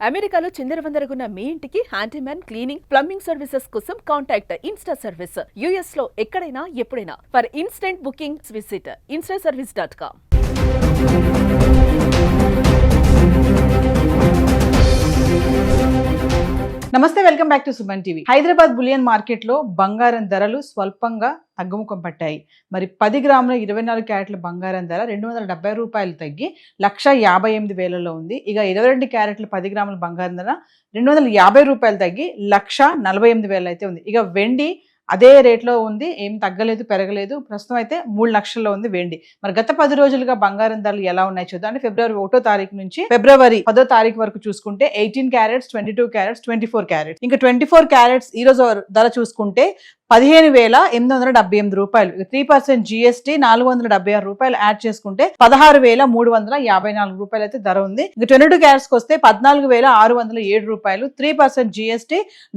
అమెరికాలో చిందరవందరగున్న మీ ఇంటికి హ్యాండీమ్యాన్ క్లీనింగ్ ప్లంబింగ్ సర్వీసెస్ కోసం కాంటాక్ట్ ఇన్స్టా సర్వీస్. యుఎస్ లో ఎక్కడైనా ఎప్పుడైనా. For instant booking visit instaservice.com. నమస్తే, welcome back to Suman TV. Hyderabad bullion market లో బంగారం ధరలు స్వల్పంగా తగ్గుముఖం పట్టాయి. మరి 10 గ్రాముల 24 క్యారెట్ల బంగారం ధర 270 రూపాయలు తగ్గి 1,58,000లో ఉంది. ఇక 22 క్యారెట్ల 10 గ్రాముల బంగారం ధర 250 రూపాయలు తగ్గి 1,48,000 అయితే ఉంది. ఇక వెండి అదే రేట్లో ఉంది, ఏం తగ్గలేదు పెరగలేదు. ప్రస్తుతం అయితే 3 లక్షల్లో ఉంది వెండి. మరి గత 10 రోజులుగా బంగారం ధరలు ఎలా ఉన్నాయి చూద్దాం. అంటే ఫిబ్రవరి 1వ తారీఖు నుంచి ఫిబ్రవరి 10వ తారీఖు వరకు చూసుకుంటే 18 క్యారెట్స్, 22 క్యారెట్స్, 24 క్యారెట్స్. ఇంకా 24 క్యారెట్స్ ఈ రోజు ధర చూసుకుంటే 15,878 రూపాయలు. 3% GST 476 రూపాయలు యాడ్ చేసుకుంటే 16,354 రూపాయలు అయితే ధర ఉంది. ఇంకా 22 క్యారెట్స్ వస్తే 14,607 రూపాయలు. 3% GST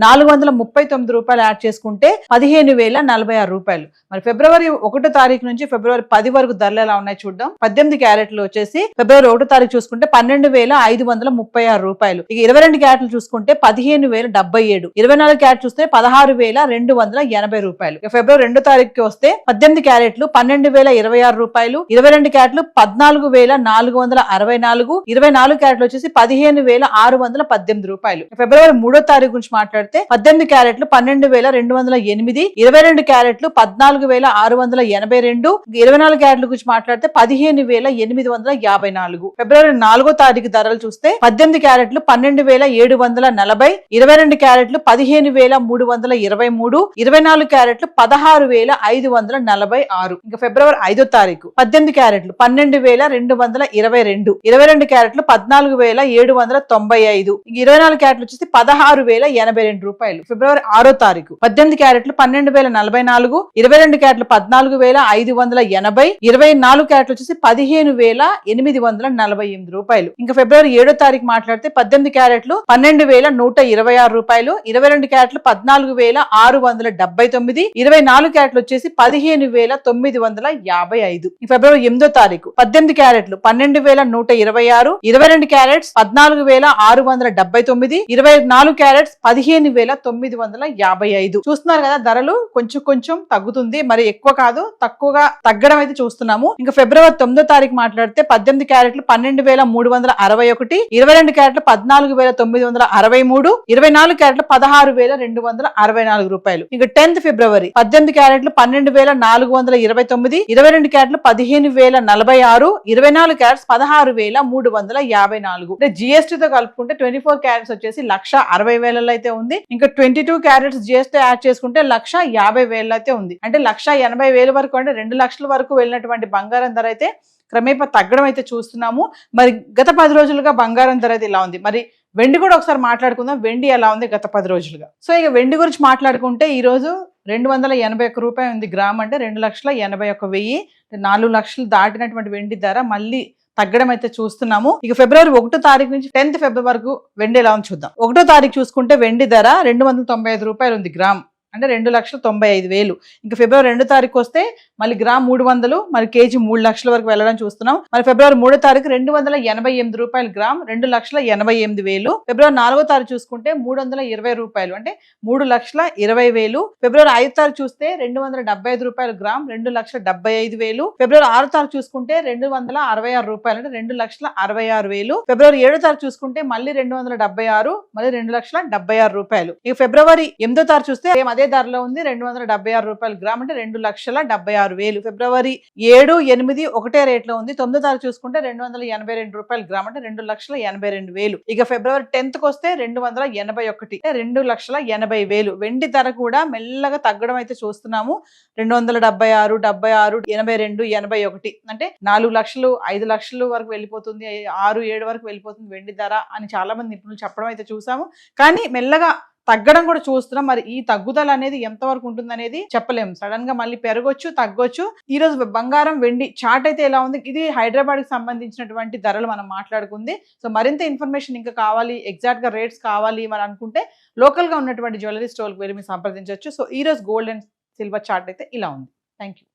439 రూపాయలు యాడ్ చేసుకుంటే 15,046 రూపాయలు. మరి ఫిబ్రవరి 1వ తారీఖు నుంచి ఫిబ్రవరి 10 వరకు ధరలు ఎలా ఉన్నాయి చూద్దాం. 18 క్యారెట్లు వచ్చేసి ఫిబ్రవరి 1వ తారీఖు చూసుకుంటే 12,536 రూపాయలు. ఇక 22 క్యారెట్లు చూసుకుంటే 15,077. 24 క్యారెట్ చూస్తే 16,280 రూపాయలు. ఫిబ్రవరి 2వ తారీఖుకి వస్తే 18 క్యారెట్లు 12,026 రూపాయలు. 22 క్యారెట్లు 14,464. 24 క్యారెట్లు వచ్చేసి 15,618 రూపాయలు. ఫిబ్రవరి 3వ తారీఖు గురించి మాట్లాడితే 18 క్యారెట్లు 12,208. 22 క్యారెట్లు 14,682. 24 క్యారెట్ల గురించి మాట్లాడితే 15,854. ఫిబ్రవరి 4వ తారీఖు ధరలు చూస్తే 18 క్యారెట్లు 12,740. 22 క్యారెట్లు 15,323. 24 క్యారెట్లు 16,546. ఇంకా ఫిబ్రవరి 5వ తారీఖు 18 క్యారెట్లు 12,222. 22 క్యారెట్లు 14,795. 24 క్యారెట్లు వచ్చేసి 16,082 రూపాయలు. ఫిబ్రవరి 6వ తారీఖు 18 క్యారెట్లు 12,044. 22 క్యారెట్లు 14,580. 24 క్యారెట్లు వచ్చేసి 15,848 రూపాయలు. ఇంకా ఫిబ్రవరి 7వ తారీఖు మాట్లాడితే 18 క్యారెట్లు 12,126 రూపాయలు. 22 క్యారెట్లు 14,679. 24 క్యారెట్లు వచ్చేసి 15,955. ఫిబ్రవరి 8వ తారీఖు 18 క్యారెట్లు 12,126. 22 క్యారెట్స్ 14,679. 24 క్యారెట్స్ 15,955. చూస్తున్నారు కదా, ధరలు కొంచెం కొంచెం తగ్గుతుంది, మరి ఎక్కువ కాదు, తక్కువగా తగ్గడం అయితే చూస్తున్నాము. ఇంకా ఫిబ్రవరి 9వ తారీఖు మాట్లాడితే 18 క్యారెట్లు 12,361. 22 క్యారెట్లు 14,963. 24 క్యారెట్లు 16,264 రూపాయలు. ఇంకా 10th ఫిబ్రవరి 18 క్యారెట్లు 12,429. 22 క్యారెట్లు 15,046. 24 క్యారెట్స్ 16,354. అంటే GST తో కలుపుకుంటే 24 క్యారెట్స్ వచ్చేసి 1,60,000 అయితే ఉంది. ఇంకా 22 క్యారెట్స్ GST యాడ్ చేసుకుంటే 1,50,000 అయితే ఉంది. అంటే 1,80,000 వరకు, అంటే 2 లక్షల వరకు వెళ్ళినటువంటి బంగారం ధర అయితే క్రమేపా తగ్గడం అయితే చూస్తున్నాము. మరి గత 10 రోజులుగా బంగారం ధర అయితే ఇలా ఉంది. మరి వెండి కూడా ఒకసారి మాట్లాడుకుందాం. వెండి ఎలా ఉంది గత 10 రోజులుగా. సో ఇక వెండి గురించి మాట్లాడుకుంటే ఈ రోజు 281 రూపాయలు ఉంది గ్రామ్. అంటే 2,81,000. 4 లక్షలు దాటినటువంటి వెండి ధర మళ్ళీ తగ్గడం అయితే చూస్తున్నాము. ఇక ఫిబ్రవరి 1వ తారీఖు నుంచి 10th ఫిబ్రవరి వరకు వెండి ఎలా ఉంది చూద్దాం. 1వ తారీఖు చూసుకుంటే వెండి ధర 295 రూపాయలు ఉంది గ్రామ్. అంటే 2,95,000. ఇంకా ఫిబ్రవరి 2వ తారీఖు వస్తే మళ్ళీ గ్రామ్ 300, మరి కేజీ 3 లక్షల వరకు వెళ్ళడం చూస్తున్నాం. మరి ఫిబ్రవరి 3వ తారీఖు 288 రూపాయలు గ్రామ్, 2,88,000. ఫిబ్రవరి 4వ తారీఖు చూసుకుంటే 320 రూపాయలు, అంటే 3,20,000. ఫిబ్రవరి 5వ తారీఖు చూస్తే 275 రూపాయలు గ్రామ్, 2,75,000. ఫిబ్రవరి 6వ తారీఖు చూసుకుంటే 266 రూపాయలు, అంటే 2,66,000. ఫిబ్రవరి 7వ తారీఖు చూసుకుంటే మళ్ళీ 276, మళ్ళీ 2,76 రూపాయలు. ఇక ఫిబ్రవరి 8వ తారీఖు చూస్తే అదే ధరలో ఉంది, 276 రూపాయలు గ్రామ్, అంటే 2,76,000. ఫిబ్రవరి 7, 8 ఒకటే రేట్ లో ఉంది. 9వ తారీఖు చూసుకుంటే 282 రూపాయలు గ్రామ్, అంటే 2,82,000. ఇక ఫిబ్రవరి 10th వస్తే 281, 2,80,000. వెండి ధర కూడా మెల్లగా తగ్గడం అయితే చూస్తున్నాము. 276, 76, 82, 81, అంటే 4 లక్షలు 5 లక్షలు వరకు వెళ్ళిపోతుంది, 6, 7 వరకు వెళ్ళిపోతుంది వెండి ధర అని చాలా మంది నిపుణులు చెప్పడం అయితే చూసాము. కానీ మెల్లగా తగ్గడం కూడా చూస్తున్నాం. మరి ఈ తగ్గుదల అనేది ఎంతవరకు ఉంటుంది అనేది చెప్పలేము. సడన్ గా మళ్ళీ పెరగొచ్చు, తగ్గొచ్చు. ఈ రోజు బంగారం వెండి చార్ట్ అయితే ఎలా ఉంది. ఇది హైదరాబాద్ కి సంబంధించినటువంటి ధరలు మనం మాట్లాడుకుంది. సో మరింత ఇన్ఫర్మేషన్ ఇంకా కావాలి, ఎగ్జాక్ట్ గా రేట్స్ కావాలి అని అనుకుంటే లోకల్ గా ఉన్నటువంటి జ్యువెలరీ స్టోర్ కి వెళ్ళి మీరు సంప్రదించవచ్చు. సో ఈ రోజు గోల్డ్ అండ్ సిల్వర్ చార్ట్ అయితే ఇలా ఉంది. Thank you.